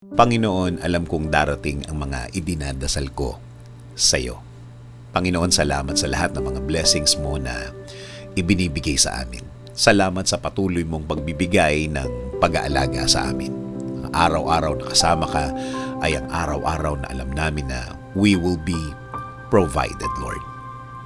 Panginoon, alam kong darating ang mga idinadasal ko sa iyo. Panginoon, salamat sa lahat ng mga blessings mo na ibinibigay sa amin. Salamat sa patuloy mong pagbibigay ng pag-aalaga sa amin. Ang araw-araw na kasama ka ay ang araw-araw na alam namin na we will be provided, Lord.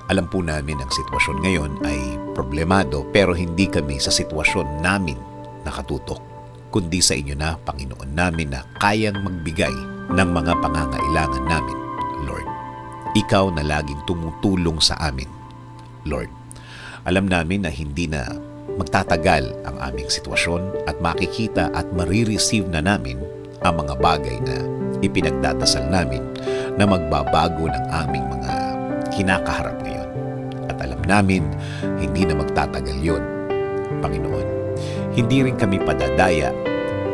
Alam po namin ang sitwasyon ngayon ay problemado pero hindi kami sa sitwasyon namin nakatutok, kundi sa inyo na, Panginoon namin, na kayang magbigay ng mga pangangailangan namin, Lord. Ikaw na laging tumutulong sa amin, Lord. Alam namin na hindi na magtatagal ang aming sitwasyon at makikita at marireceive na namin ang mga bagay na ipinagdadasal namin na magbabago ng aming mga kinakaharap ngayon. At alam namin, hindi na magtatagal yon, Panginoon. Hindi rin kami padadaya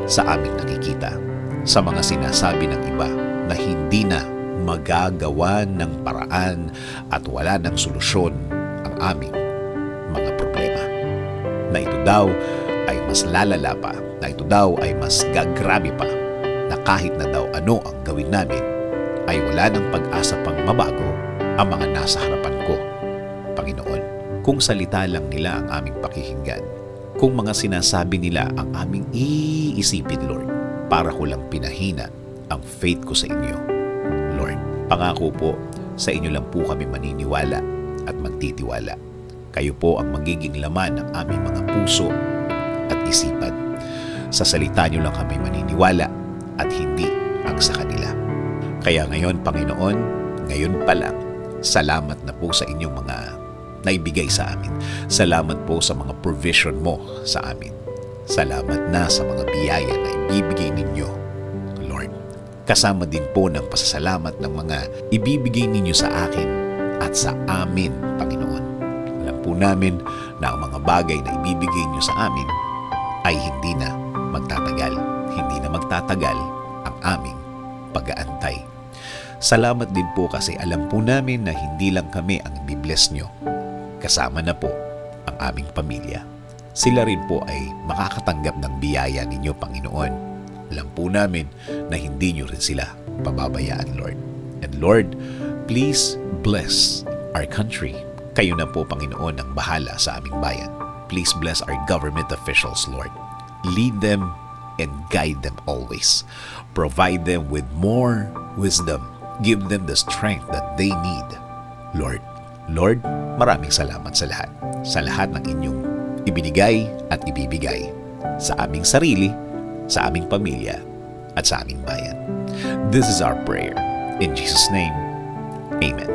sa aming nakikita, sa mga sinasabi ng iba na hindi na magagawa ng paraan at wala ng solusyon ang aming mga problema. Na ito daw ay mas lalala pa, na ito daw ay mas gagrabe pa, na kahit na daw ano ang gawin namin, ay wala ng pag-asa pang mabago ang mga nasa harapan ko, Panginoon. Kung salita lang nila ang aming pakikinggan, kung mga sinasabi nila ang aming iisipin, Lord, para ko lang pinahina ang faith ko sa inyo, Lord. Pangako po, sa inyo lang po kami maniniwala at magtitiwala. Kayo po ang magiging laman ng aming mga puso at isipan. Sa salita nyo lang kami maniniwala at hindi ang sa kanila. Kaya ngayon, Panginoon, ngayon pa lang, salamat na po sa inyong mga naibigay sa amin. Salamat po sa mga provision mo sa amin. Salamat na sa mga biyaya na ibibigay ninyo, Lord. Kasama din po ng pasasalamat ng mga ibibigay ninyo sa akin at sa amin, Panginoon. Alam po namin na ang mga bagay na ibibigay niyo sa amin ay hindi na magtatagal. Hindi na magtatagal ang aming pag-aantay. Salamat din po kasi alam po namin na hindi lang kami ang ibibless nyo. Kasama na po ang aming pamilya. Sila rin po ay makakatanggap ng biyaya ninyo, Panginoon. Alam po namin na hindi nyo rin sila pababayaan, Lord. And Lord, please bless our country. Kayo na po, Panginoon, ang bahala sa aming bayan. Please bless our government officials, Lord. Lead them and guide them always. Provide them with more wisdom. Give them the strength that they need, Lord. Lord, maraming salamat sa lahat. Sa lahat ng inyong ibinigay at ibibigay sa aming sarili, sa aming pamilya, at sa aming bayan. This is our prayer. In Jesus' name, Amen.